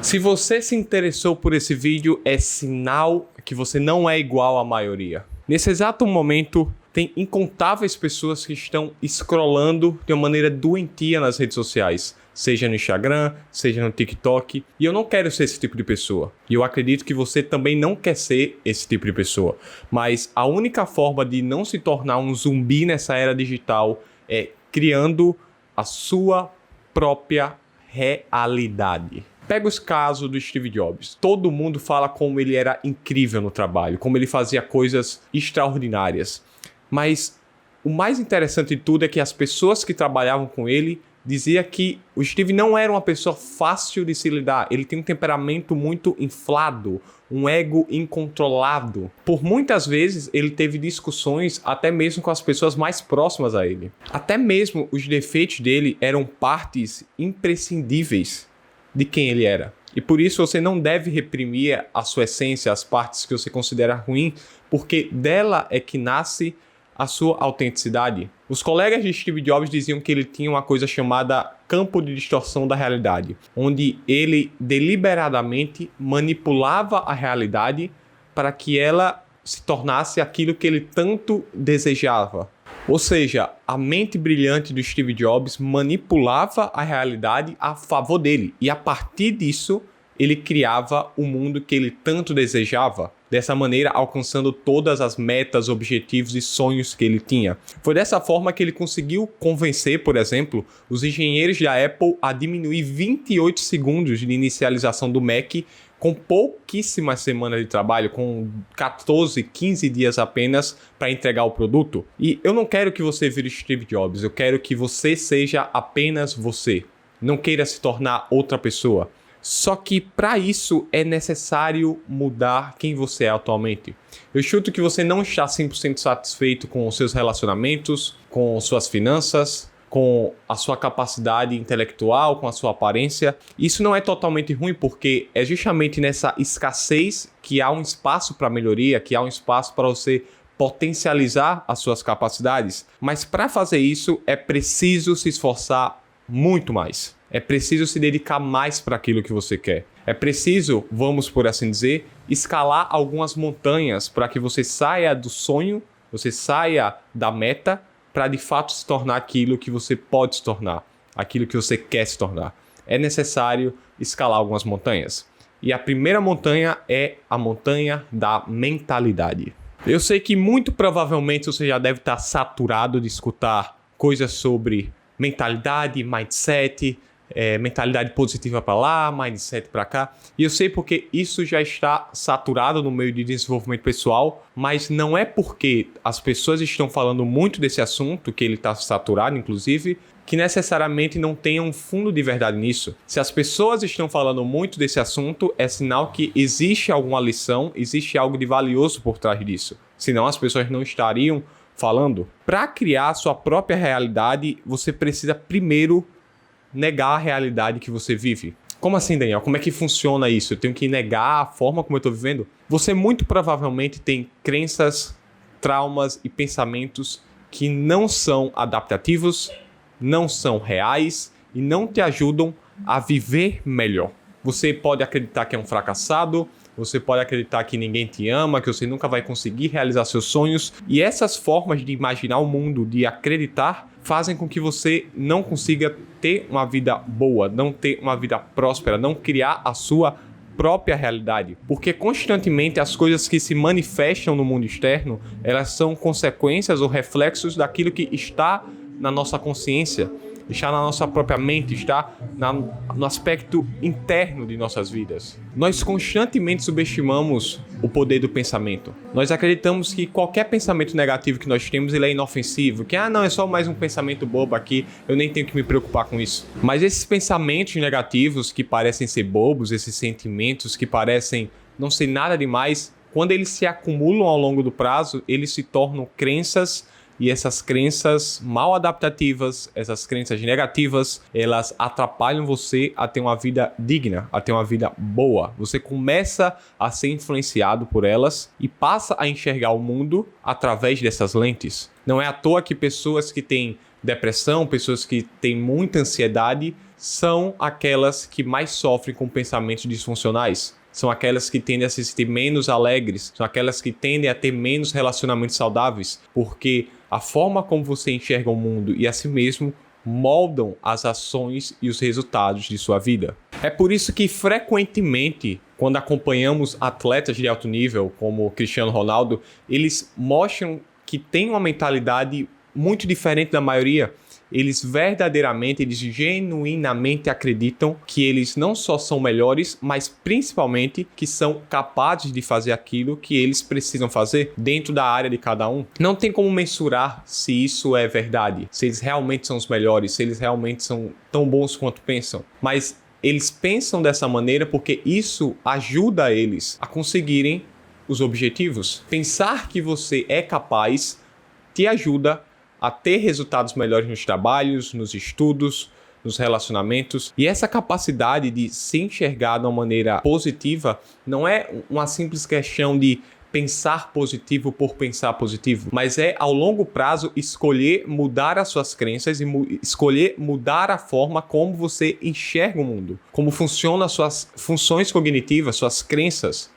Se você se interessou por esse vídeo, é sinal que você não é igual à maioria. Nesse exato momento, tem incontáveis pessoas que estão scrollando de uma maneira doentia nas redes sociais, seja no Instagram, seja no TikTok, e eu não quero ser esse tipo de pessoa. E eu acredito que você também não quer ser esse tipo de pessoa. Mas a única forma de não se tornar um zumbi nessa era digital é criando a sua própria realidade. Pega os casos do Steve Jobs. Todo mundo fala como ele era incrível no trabalho, como ele fazia coisas extraordinárias. Mas o mais interessante de tudo é que as pessoas que trabalhavam com ele diziam que o Steve não era uma pessoa fácil de se lidar. Ele tem um temperamento muito inflado, um ego incontrolado. Por muitas vezes ele teve discussões até mesmo com as pessoas mais próximas a ele. Até mesmo os defeitos dele eram partes imprescindíveis de quem ele era. E por isso você não deve reprimir a sua essência, as partes que você considera ruim, porque dela é que nasce a sua autenticidade. Os colegas de Steve Jobs diziam que ele tinha uma coisa chamada campo de distorção da realidade, onde ele deliberadamente manipulava a realidade para que ela se tornasse aquilo que ele tanto desejava. Ou seja, a mente brilhante do Steve Jobs manipulava a realidade a favor dele. E a partir disso, ele criava o mundo que ele tanto desejava. Dessa maneira, alcançando todas as metas, objetivos e sonhos que ele tinha. Foi dessa forma que ele conseguiu convencer, por exemplo, os engenheiros da Apple a diminuir 28 segundos de inicialização do Mac com pouquíssimas semanas de trabalho, com 14, 15 dias apenas para entregar o produto. E eu não quero que você vire Steve Jobs, eu quero que você seja apenas você. Não queira se tornar outra pessoa. Só que para isso é necessário mudar quem você é atualmente. Eu chuto que você não está 100% satisfeito com os seus relacionamentos, com suas finanças, com a sua capacidade intelectual, com a sua aparência. Isso não é totalmente ruim, porque é justamente nessa escassez que há um espaço para melhoria, que há um espaço para você potencializar as suas capacidades. Mas para fazer isso é preciso se esforçar muito mais. É preciso se dedicar mais para aquilo que você quer. É preciso, vamos por assim dizer, escalar algumas montanhas para que você saia do sonho, você saia da meta, para de fato se tornar aquilo que você pode se tornar, aquilo que você quer se tornar. É necessário escalar algumas montanhas. E a primeira montanha é a montanha da mentalidade. Eu sei que muito provavelmente você já deve estar saturado de escutar coisas sobre mentalidade, mindset, mentalidade positiva para lá, mindset para cá. E eu sei porque isso já está saturado no meio de desenvolvimento pessoal, mas não é porque as pessoas estão falando muito desse assunto, que ele está saturado, inclusive, que necessariamente não tenha um fundo de verdade nisso. Se as pessoas estão falando muito desse assunto, é sinal que existe alguma lição, existe algo de valioso por trás disso. Senão as pessoas não estariam falando. Para criar a sua própria realidade, você precisa primeiro negar a realidade que você vive. Como assim, Daniel? Como é que funciona isso? Eu tenho que negar a forma como eu estou vivendo? Você muito provavelmente tem crenças, traumas e pensamentos que não são adaptativos, não são reais e não te ajudam a viver melhor. Você pode acreditar que é um fracassado, você pode acreditar que ninguém te ama, que você nunca vai conseguir realizar seus sonhos. E essas formas de imaginar o mundo, de acreditar, fazem com que você não consiga ter uma vida boa, não ter uma vida próspera, não criar a sua própria realidade. Porque constantemente as coisas que se manifestam no mundo externo, elas são consequências ou reflexos daquilo que está na nossa consciência, está na nossa própria mente, está no aspecto interno de nossas vidas. Nós constantemente subestimamos o poder do pensamento. Nós acreditamos que qualquer pensamento negativo que nós temos, ele é inofensivo, que não, é só mais um pensamento bobo aqui, eu nem tenho que me preocupar com isso. Mas esses pensamentos negativos que parecem ser bobos, esses sentimentos que parecem não ser nada demais, quando eles se acumulam ao longo do prazo, eles se tornam crenças. E essas crenças mal adaptativas, essas crenças negativas, elas atrapalham você a ter uma vida digna, a ter uma vida boa. Você começa a ser influenciado por elas e passa a enxergar o mundo através dessas lentes. Não é à toa que pessoas que têm depressão, pessoas que têm muita ansiedade, são aquelas que mais sofrem com pensamentos disfuncionais. São aquelas que tendem a se sentir menos alegres, são aquelas que tendem a ter menos relacionamentos saudáveis, porque a forma como você enxerga o mundo e a si mesmo moldam as ações e os resultados de sua vida. É por isso que, frequentemente, quando acompanhamos atletas de alto nível, como Cristiano Ronaldo, eles mostram que têm uma mentalidade muito diferente da maioria. Eles verdadeiramente, eles genuinamente acreditam que eles não só são melhores, mas principalmente que são capazes de fazer aquilo que eles precisam fazer dentro da área de cada um. Não tem como mensurar se isso é verdade, se eles realmente são os melhores, se eles realmente são tão bons quanto pensam. Mas eles pensam dessa maneira porque isso ajuda eles a conseguirem os objetivos. Pensar que você é capaz te ajuda a ter resultados melhores nos trabalhos, nos estudos, nos relacionamentos. E essa capacidade de se enxergar de uma maneira positiva não é uma simples questão de pensar positivo por pensar positivo, mas é, ao longo prazo, escolher mudar as suas crenças e escolher mudar a forma como você enxerga o mundo, como funcionam as suas funções cognitivas, suas crenças,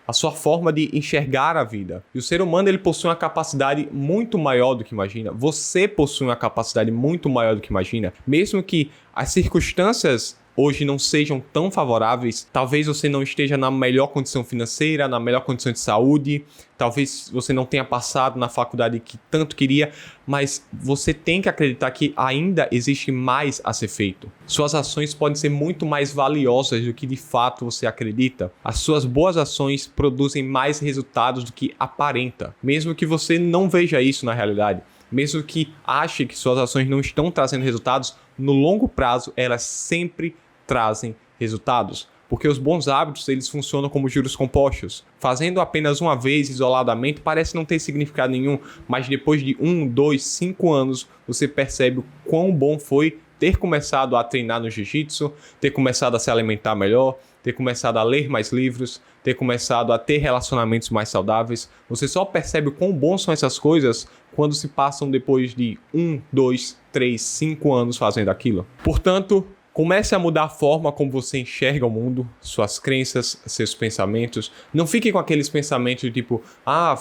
a sua forma de enxergar a vida. E o ser humano, ele possui uma capacidade muito maior do que imagina. Você possui uma capacidade muito maior do que imagina. Mesmo que as circunstâncias hoje não sejam tão favoráveis, talvez você não esteja na melhor condição financeira, na melhor condição de saúde, talvez você não tenha passado na faculdade que tanto queria, mas você tem que acreditar que ainda existe mais a ser feito. Suas ações podem ser muito mais valiosas do que de fato você acredita. As suas boas ações produzem mais resultados do que aparenta, mesmo que você não veja isso na realidade. Mesmo que ache que suas ações não estão trazendo resultados, no longo prazo elas sempre trazem resultados. Porque os bons hábitos, eles funcionam como juros compostos. Fazendo apenas uma vez isoladamente parece não ter significado nenhum, mas depois de 1, 2, 5 anos, você percebe o quão bom foi ter começado a treinar no jiu-jitsu, ter começado a se alimentar melhor, ter começado a ler mais livros, ter começado a ter relacionamentos mais saudáveis. Você só percebe o quão bons são essas coisas quando se passam depois de 1, 2, 3, 5 anos fazendo aquilo. Portanto, comece a mudar a forma como você enxerga o mundo, suas crenças, seus pensamentos. Não fique com aqueles pensamentos tipo,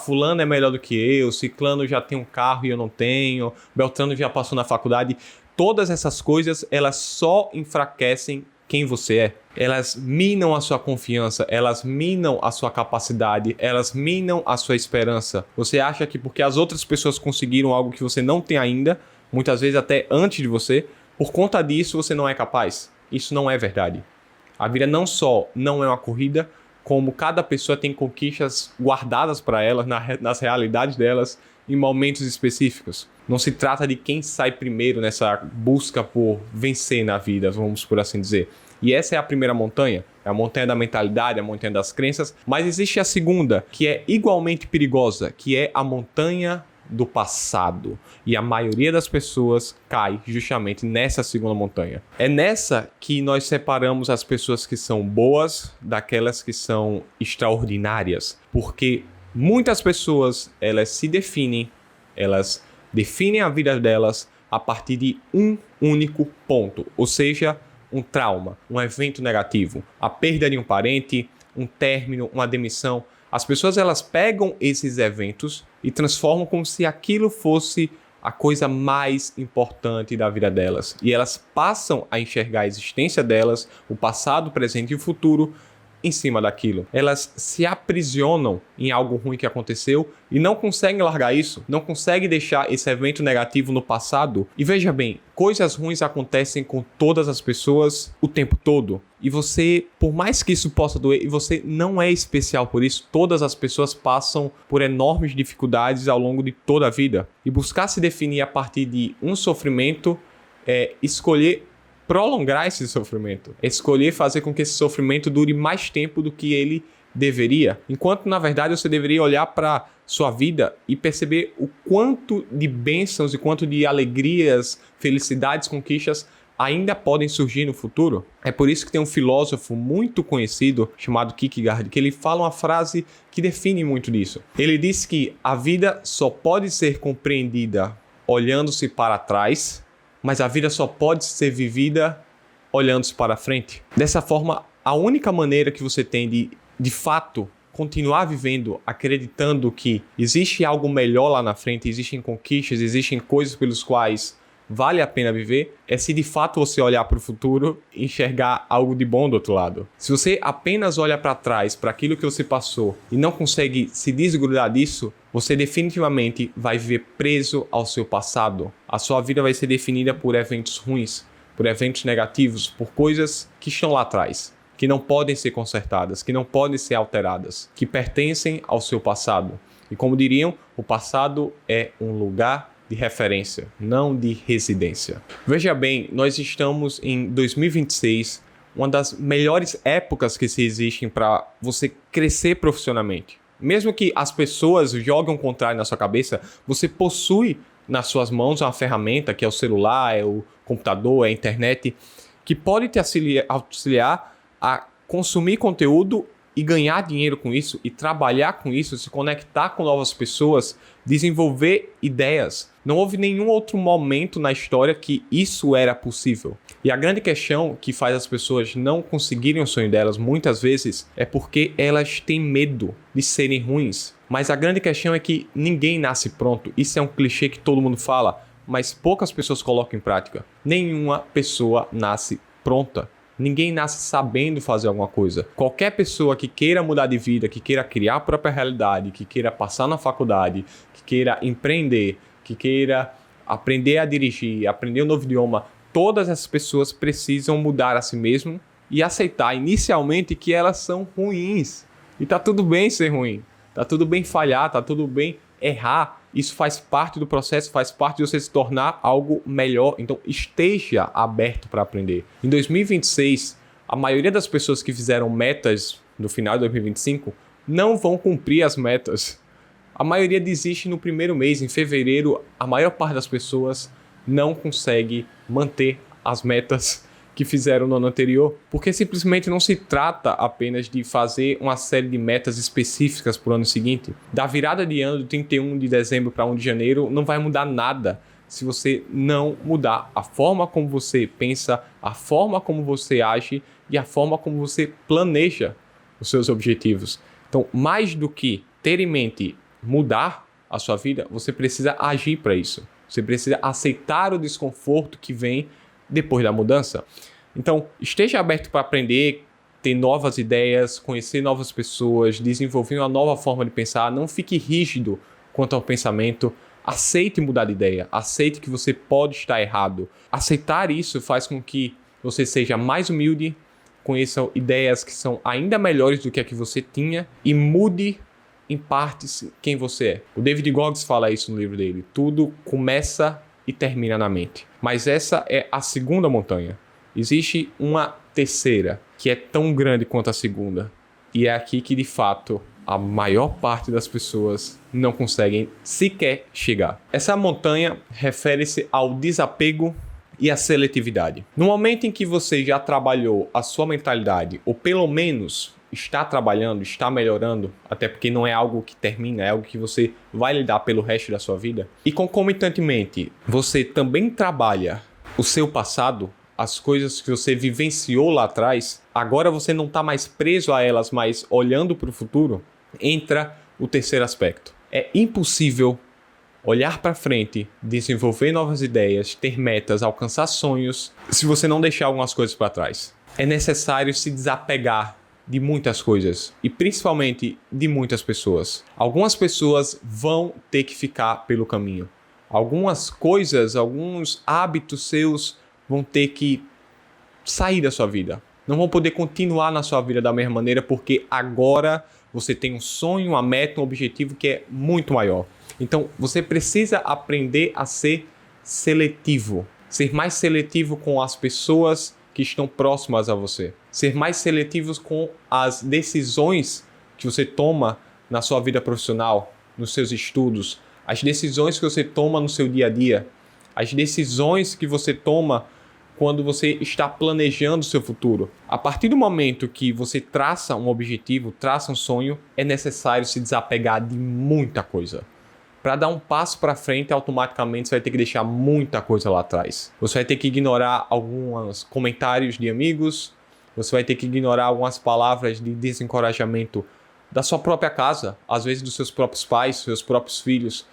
fulano é melhor do que eu, ciclano já tem um carro e eu não tenho, beltrano já passou na faculdade. Todas essas coisas, elas só enfraquecem quem você é. Elas minam a sua confiança, elas minam a sua capacidade, elas minam a sua esperança. Você acha que porque as outras pessoas conseguiram algo que você não tem ainda, muitas vezes até antes de você, por conta disso você não é capaz. Isso não é verdade. A vida não só não é uma corrida, como cada pessoa tem conquistas guardadas para elas, nas realidades delas, em momentos específicos. Não se trata de quem sai primeiro nessa busca por vencer na vida, vamos por assim dizer. E essa é a primeira montanha, é a montanha da mentalidade, a montanha das crenças, mas existe a segunda, que é igualmente perigosa, que é a montanha do passado. E a maioria das pessoas cai justamente nessa segunda montanha. É nessa que nós separamos as pessoas que são boas daquelas que são extraordinárias, porque muitas pessoas, elas definem a vida delas a partir de um único ponto, ou seja, um trauma, um evento negativo, a perda de um parente, um término, uma demissão. As pessoas, elas pegam esses eventos e transformam como se aquilo fosse a coisa mais importante da vida delas. E elas passam a enxergar a existência delas, o passado, o presente e o futuro, em cima daquilo. Elas se aprisionam em algo ruim que aconteceu e não conseguem largar isso, não conseguem deixar esse evento negativo no passado. E veja bem, coisas ruins acontecem com todas as pessoas o tempo todo. E você, por mais que isso possa doer, e você não é especial por isso, todas as pessoas passam por enormes dificuldades ao longo de toda a vida. E buscar se definir a partir de um sofrimento é escolher prolongar esse sofrimento, escolher fazer com que esse sofrimento dure mais tempo do que ele deveria, enquanto na verdade você deveria olhar para sua vida e perceber o quanto de bênçãos e quanto de alegrias, felicidades, conquistas ainda podem surgir no futuro. É por isso que tem um filósofo muito conhecido chamado Kierkegaard, que ele fala uma frase que define muito disso. Ele diz que a vida só pode ser compreendida olhando-se para trás, mas a vida só pode ser vivida olhando para frente. Dessa forma, a única maneira que você tem de fato, continuar vivendo acreditando que existe algo melhor lá na frente, existem conquistas, existem coisas pelos quais vale a pena viver, é se de fato você olhar para o futuro e enxergar algo de bom do outro lado. Se você apenas olha para trás, para aquilo que você passou e não consegue se desgrudar disso, você definitivamente vai viver preso ao seu passado. A sua vida vai ser definida por eventos ruins, por eventos negativos, por coisas que estão lá atrás, que não podem ser consertadas, que não podem ser alteradas, que pertencem ao seu passado. E como diriam, o passado é um lugar de referência, não de residência. Veja bem, nós estamos em 2026, uma das melhores épocas que se existem para você crescer profissionalmente. Mesmo que as pessoas joguem o contrário na sua cabeça, você possui nas suas mãos uma ferramenta que é o celular, é o computador, é a internet, que pode te auxiliar a consumir conteúdo e ganhar dinheiro com isso, e trabalhar com isso, se conectar com novas pessoas, desenvolver ideias. Não houve nenhum outro momento na história que isso era possível. E a grande questão que faz as pessoas não conseguirem o sonho delas, muitas vezes, é porque elas têm medo de serem ruins. Mas a grande questão é que ninguém nasce pronto. Isso é um clichê que todo mundo fala, mas poucas pessoas colocam em prática. Nenhuma pessoa nasce pronta. Ninguém nasce sabendo fazer alguma coisa. Qualquer pessoa que queira mudar de vida, que queira criar a própria realidade, que queira passar na faculdade, que queira empreender, que queira aprender a dirigir, aprender um novo idioma, todas essas pessoas precisam mudar a si mesmo e aceitar inicialmente que elas são ruins. E tá tudo bem ser ruim, tá tudo bem falhar, tá tudo bem errar. Isso faz parte do processo, faz parte de você se tornar algo melhor. Então esteja aberto para aprender. Em 2026, a maioria das pessoas que fizeram metas no final de 2025 não vão cumprir as metas. A maioria desiste no primeiro mês. Em fevereiro, a maior parte das pessoas não consegue manter as metas que fizeram no ano anterior, porque simplesmente não se trata apenas de fazer uma série de metas específicas para o ano seguinte. Da virada de ano, de 31 de dezembro para 1 de janeiro, não vai mudar nada se você não mudar a forma como você pensa, a forma como você age e a forma como você planeja os seus objetivos. Então, mais do que ter em mente mudar a sua vida, você precisa agir para isso. Você precisa aceitar o desconforto que vem depois da mudança. Então, esteja aberto para aprender, ter novas ideias, conhecer novas pessoas, desenvolver uma nova forma de pensar. Não fique rígido quanto ao pensamento. Aceite mudar de ideia. Aceite que você pode estar errado. Aceitar isso faz com que você seja mais humilde, conheça ideias que são ainda melhores do que a que você tinha e mude em partes quem você é. O David Goggins fala isso no livro dele. Tudo começa e termina na mente. Mas essa é a segunda montanha. Existe uma terceira, que é tão grande quanto a segunda. E é aqui que, de fato, a maior parte das pessoas não conseguem sequer chegar. Essa montanha refere-se ao desapego e à seletividade. No momento em que você já trabalhou a sua mentalidade, ou pelo menos está trabalhando, está melhorando, até porque não é algo que termina, é algo que você vai lidar pelo resto da sua vida, e concomitantemente você também trabalha o seu passado, as coisas que você vivenciou lá atrás, agora você não está mais preso a elas, mas olhando para o futuro, entra o terceiro aspecto. É impossível olhar para frente, desenvolver novas ideias, ter metas, alcançar sonhos, se você não deixar algumas coisas para trás. É necessário se desapegar de muitas coisas e principalmente de muitas pessoas. Algumas pessoas vão ter que ficar pelo caminho. Algumas coisas, alguns hábitos seus vão ter que sair da sua vida. Não vão poder continuar na sua vida da mesma maneira porque agora você tem um sonho, uma meta, um objetivo que é muito maior. Então você precisa aprender a ser seletivo. Ser mais seletivo com as pessoas que estão próximas a você. Ser mais seletivos com as decisões que você toma na sua vida profissional, nos seus estudos, as decisões que você toma no seu dia a dia, as decisões que você toma quando você está planejando o seu futuro. A partir do momento que você traça um objetivo, traça um sonho, é necessário se desapegar de muita coisa. Para dar um passo para frente, automaticamente você vai ter que deixar muita coisa lá atrás. Você vai ter que ignorar alguns comentários de amigos, você vai ter que ignorar algumas palavras de desencorajamento da sua própria casa, às vezes dos seus próprios pais, seus próprios filhos,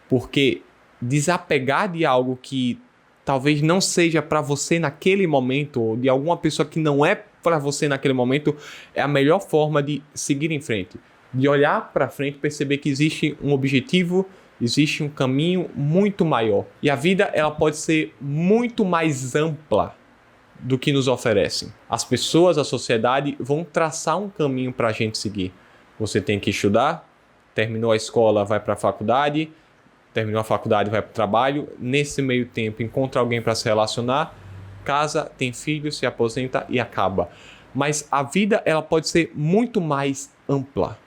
porque desapegar de algo que talvez não seja para você naquele momento, ou de alguma pessoa que não é para você naquele momento, é a melhor forma de seguir em frente. De olhar para frente e perceber que existe um objetivo, existe um caminho muito maior. E a vida ela pode ser muito mais ampla do que nos oferecem. As pessoas, a sociedade vão traçar um caminho para a gente seguir. Você tem que estudar, terminou a escola, vai para a faculdade, terminou a faculdade, vai para o trabalho. Nesse meio tempo, encontra alguém para se relacionar, casa, tem filho, se aposenta e acaba. Mas a vida ela pode ser muito mais ampla.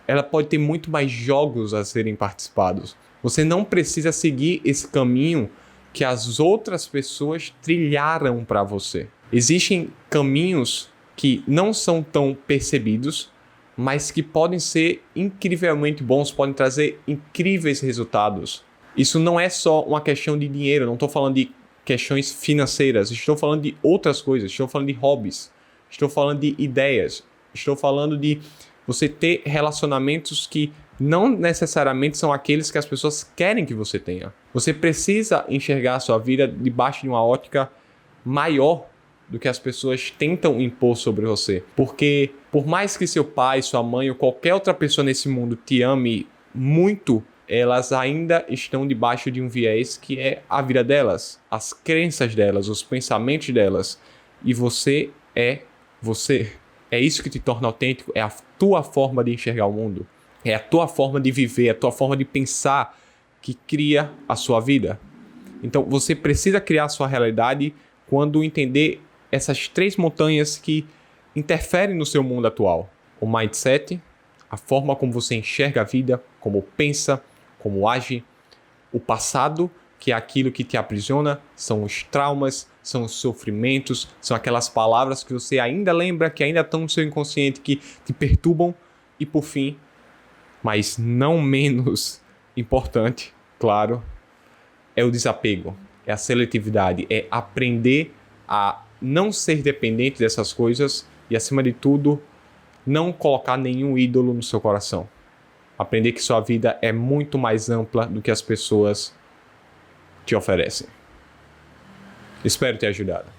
Ela pode ter muito mais jogos a serem participados. Você não precisa seguir esse caminho que as outras pessoas trilharam para você. Existem caminhos que não são tão percebidos, mas que podem ser incrivelmente bons, podem trazer incríveis resultados. Isso não é só uma questão de dinheiro, não estou falando de questões financeiras, estou falando de outras coisas, estou falando de hobbies, estou falando de ideias, estou falando de você ter relacionamentos que não necessariamente são aqueles que as pessoas querem que você tenha. Você precisa enxergar a sua vida debaixo de uma ótica maior do que as pessoas tentam impor sobre você. Porque por mais que seu pai, sua mãe ou qualquer outra pessoa nesse mundo te ame muito, elas ainda estão debaixo de um viés que é a vida delas, as crenças delas, os pensamentos delas. E você é você. É isso que te torna autêntico, é a tua forma de enxergar o mundo. É a tua forma de viver, a tua forma de pensar que cria a sua vida. Então você precisa criar a sua realidade quando entender essas 3 montanhas que interferem no seu mundo atual. O mindset, a forma como você enxerga a vida, como pensa, como age. O passado, que é aquilo que te aprisiona, são os traumas, são os sofrimentos, são aquelas palavras que você ainda lembra, que ainda estão no seu inconsciente, que te perturbam. E por fim, mas não menos importante, claro, é o desapego, é a seletividade, é aprender a não ser dependente dessas coisas e, acima de tudo, não colocar nenhum ídolo no seu coração. Aprender que sua vida é muito mais ampla do que as pessoas te oferecem. Espero ter ajudado.